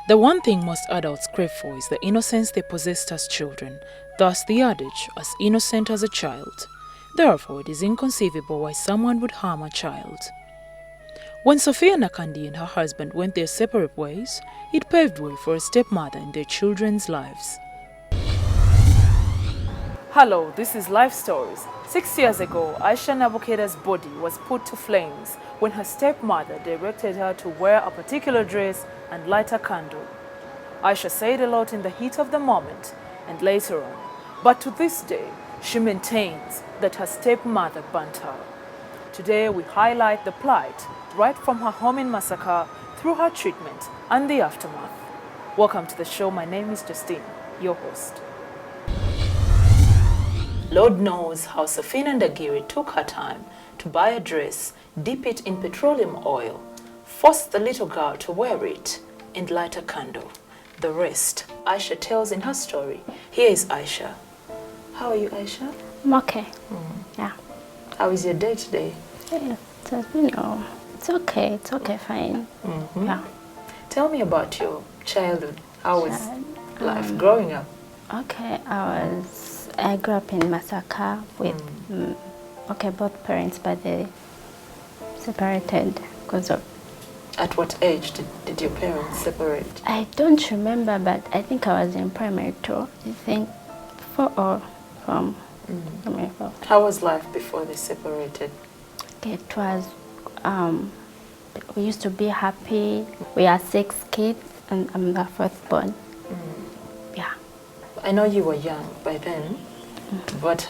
The one thing most adults crave for is the innocence they possessed as children, thus the adage, as innocent as a child. Therefore, it is inconceivable why someone would harm a child. When Sophia Nakandi and her husband went their separate ways, it paved way for a stepmother in their children's lives. Hello, this is Life Stories. 6 years ago, Aisha Nabukeera's body was put to flames when her stepmother directed her to wear a particular dress and light a candle. Aisha said a lot in the heat of the moment and later on, but to this day, she maintains that her stepmother burnt her. Today, we highlight the plight right from her home in Masaka through her treatment and the aftermath. Welcome to the show. My name is Justine, your host. Lord knows how Safina Ndagiri took her time to buy a dress, dip it in petroleum oil, force the little girl to wear it, and light a candle. The rest, Aisha tells in her story. Here is Aisha. How are you, Aisha? I'm okay. Yeah. How is your day today? Yeah, it's okay, fine. Yeah. Tell me about your childhood. How was life growing up? Okay, I grew up in Masaka with, both parents, but they separated because of... At what age did your parents separate? I don't remember, but I think I was in primary 2. I think 4 or from primary 4. How was life before they separated? Okay, it was, we used to be happy. We are 6 kids and I'm the 4th born. Yeah. I know you were young by then, but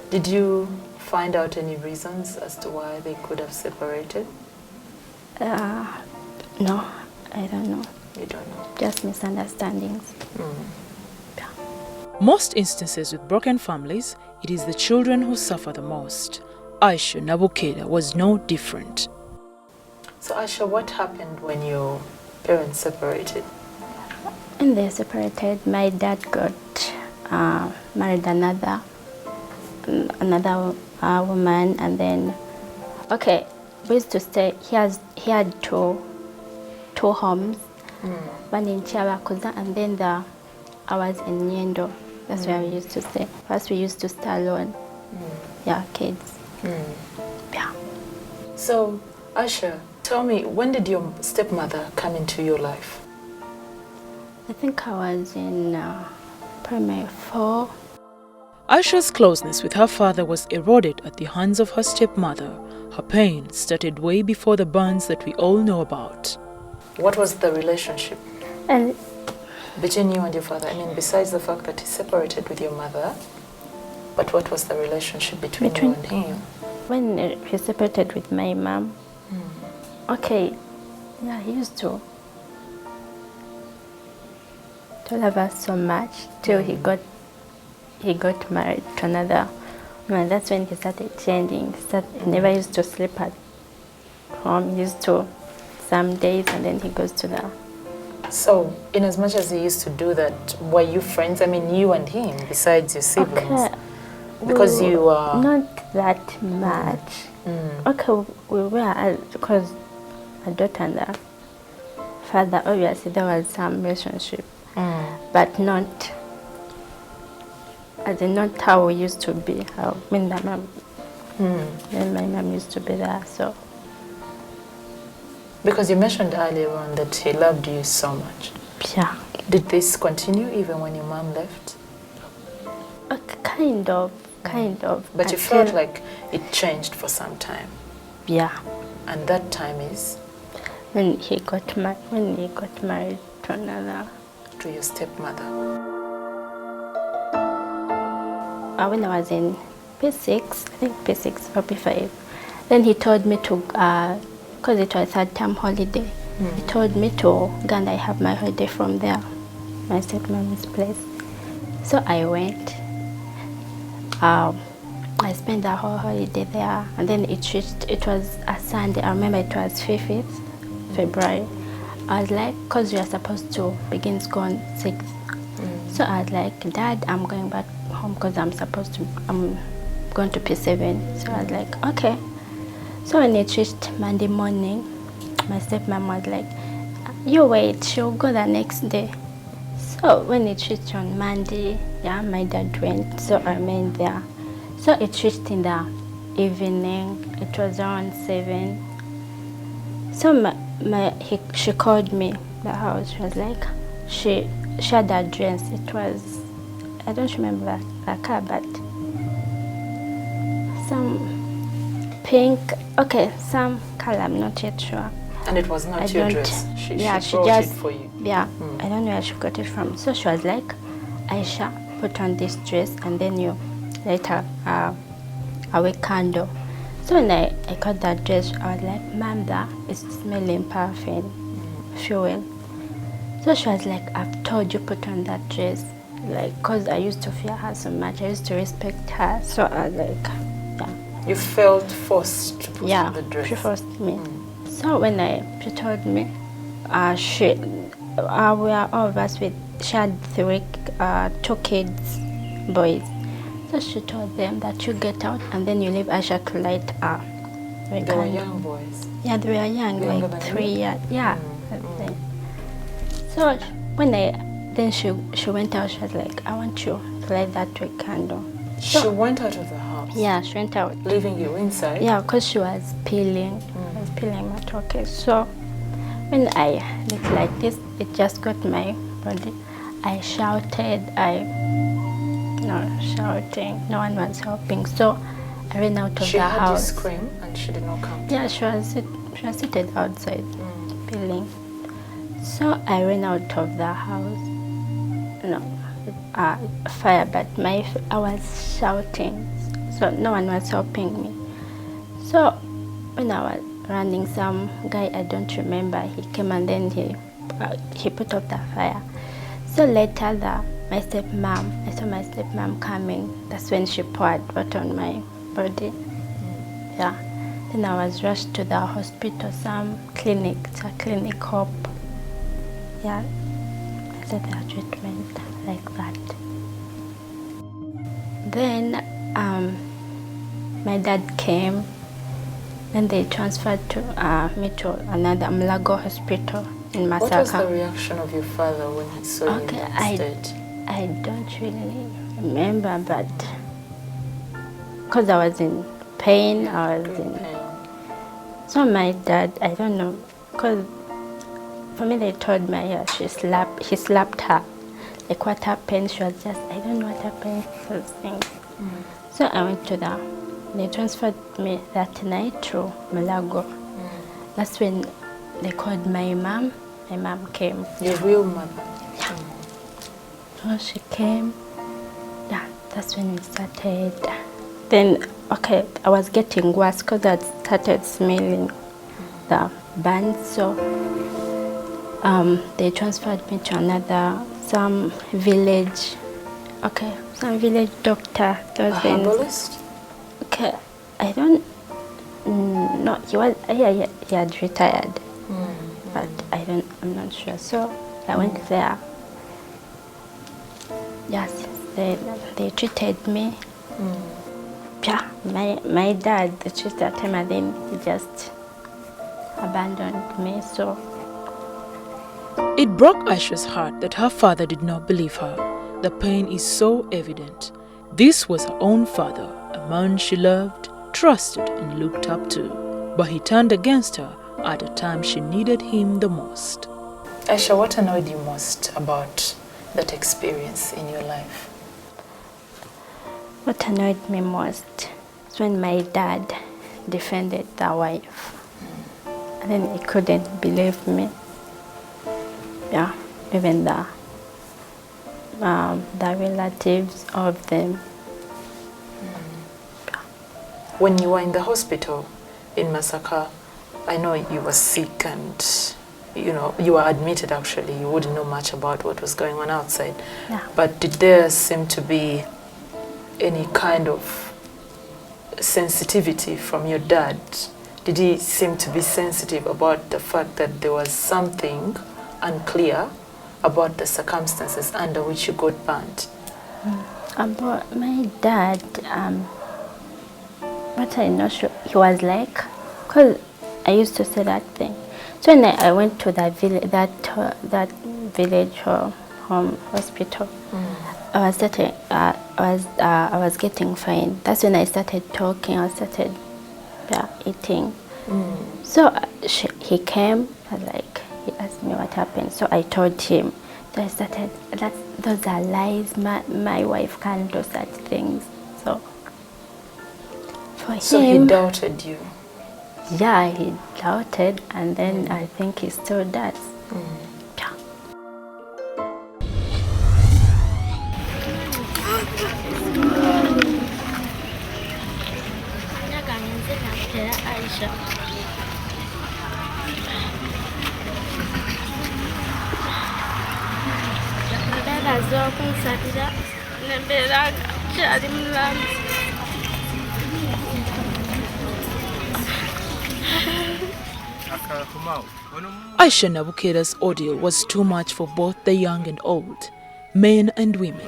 did you find out any reasons as to why they could have separated? No, I don't know. You don't know? Just misunderstandings. Yeah. Most instances with broken families, it is the children who suffer the most. Aisha Nabukeera was no different. So Aisha, what happened when your parents separated? When they separated, my dad got married another woman, and then we used to stay. He had two homes, one in Chiabakuza and then I was in Nyendo. That's where we used to stay. First we used to stay alone. Yeah, kids. Yeah. So Aisha, tell me, when did your stepmother come into your life? I think I was in primary 4. Aisha's closeness with her father was eroded at the hands of her stepmother. Her pain started way before the burns that we all know about. What was the relationship between you and your father? I mean, besides the fact that he separated with your mother, but what was the relationship between you and him? When he separated with my mom, he used to love us so much till he got married to another woman. That's when he started changing. He never used to sleep at home. He used to some days and then he goes to the... So, in as much as he used to do that, were you friends? I mean, you and him, besides your siblings? Okay. Because you were... Not that much. Okay, we were, because my daughter and the father, obviously there was some relationship. But not how we used to be. When my mom used to be there, so. Because you mentioned earlier on that he loved you so much. Yeah. Did this continue even when your mom left? Kind of. But you felt like it changed for some time. Yeah. And that time is? When he got married to another. To your stepmother. When I was in P6, I think P6 or P5, then he told me to, because it was 3rd term holiday, he told me to Uganda. I have my holiday from there, my stepmom's place. So I went. I spent the whole holiday there, and then it was a Sunday. I remember it was 5th February. I was like, because we are supposed to begin school on 6th. So I was like, Dad, I'm going back home because I'm going to P7. So I was like, okay. So when it reached Monday morning, my stepmom was like, you wait, she'll go the next day. So when it reached on Monday, yeah, my dad went, so I remained there. So it reached in the evening, it was around 7. So she called me, the house, she was like, she had a dress, it was, I don't remember the car, but some pink, okay, some color, I'm not yet sure. And it was not your dress? She she brought just, it for you? Yeah, I don't know where she got it from. So she was like, Aisha, put on this dress and then you light a wick candle. So when I got that dress, I was like, Mom, that is smelling perfume, fuel. So she was like, I've told you put on that dress. Like, because I used to fear her so much, I used to respect her. So I was like, yeah. You felt forced to put on the dress? Yeah, she forced me. So when she told me, we are all of us she had 2 kids, boys. So she told them that you get out and then you leave Aisha to light They were young boys? Yeah, they were young, Younger like than 3 you? years. Yeah. So when then she went out, she was like, I want you to light that wick candle. She went out of the house? Yeah, she went out. Leaving you inside? Yeah, because she was peeling. I was peeling my turkey. So when I looked like this, it just got my body. I shouted, shouting. No one was helping. So I ran out of the house. She heard you scream and she did not come? Yeah, she was seated outside peeling. So I ran out of the house. Fire, but I was shouting, so no one was helping me. So when I was running, some guy I don't remember, he came and then he put out the fire. So later I saw my stepmom coming. That's when she poured water on my body. Yeah. Then I was rushed to the hospital, some clinic, it's a clinic Hope. Yeah. I said their treatment like that. Then my dad came, then they transferred me to another Mulago hospital in Masaka. What was the reaction of your father when he saw you in that state? I don't really remember, but because I was in pain, So my dad, I don't know, because for me they told me, yeah, he slapped her. Like what happened, she was just, I don't know what happened. So I went to they transferred me that night to Mulago. That's when they called my mom. My mom came. Your real mother? Yeah. So she came. Yeah, that's when we started. Then, okay, I was getting worse because I started smelling the burns. So they transferred me to some village doctor. A herbalist? Okay, I don't know. He had retired, but I'm not sure. So I went there. Yes, they treated me. Yeah, my dad, the treated that time, and then he just abandoned me. So it broke Aisha's heart that her father did not believe her. The pain is so evident. This was her own father, a man she loved, trusted and looked up to. But he turned against her at a time she needed him the most. Aisha, what annoyed you most about that experience in your life? What annoyed me most is when my dad defended the wife. And then he couldn't believe me. Yeah, even the relatives of them. When you were in the hospital in Masaka, I know you were sick and you were admitted actually. You wouldn't know much about what was going on outside. Yeah. But did there seem to be any kind of sensitivity from your dad? Did he seem to be sensitive about the fact that there was something unclear about the circumstances under which you got burned? About my dad, what I'm not sure, he was like, because I used to say that thing, So when I went to that village, that village home hospital, I was getting fine. That's when I started talking. I started eating. So he came. He asked me what happened. So I told him. So I started. Those are lies. My wife can't do such things. So for him. So he doubted you. Yeah, he doubted, and then I think he still does. Yeah. Aisha. Aisha Nabukeera's ordeal was too much for both the young and old, men and women.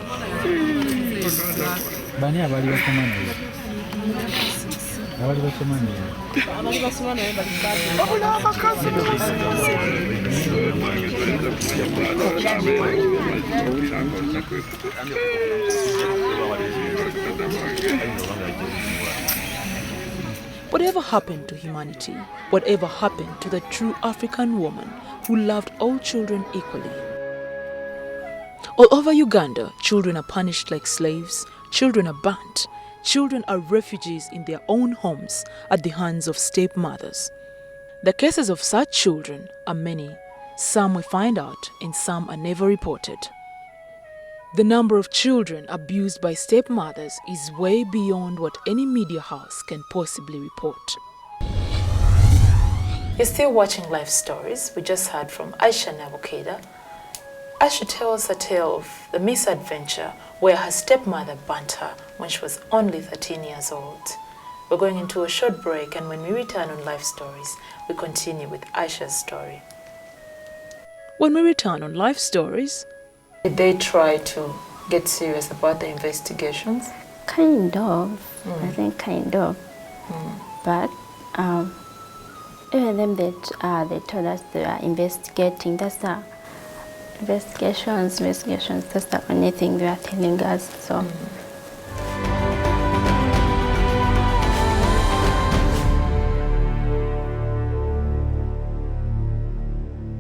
Whatever happened to humanity, whatever happened to the true African woman who loved all children equally? All over Uganda, children are punished like slaves, children are burnt, children are refugees in their own homes at the hands of stepmothers. The cases of such children are many. Some we find out and some are never reported. The number of children abused by stepmothers is way beyond what any media house can possibly report. You're still watching Life Stories. We just heard from Aisha Nabukeera. Aisha tells a tale of the misadventure where her stepmother burnt her when she was only 13 years old. We're going into a short break, and when we return on Life Stories, we continue with Aisha's story. When we return on Life Stories, did they try to get serious about the investigations? Kind of. I think kind of. But even them they told us they are investigating. That's the investigations. That's the only thing they are telling us. So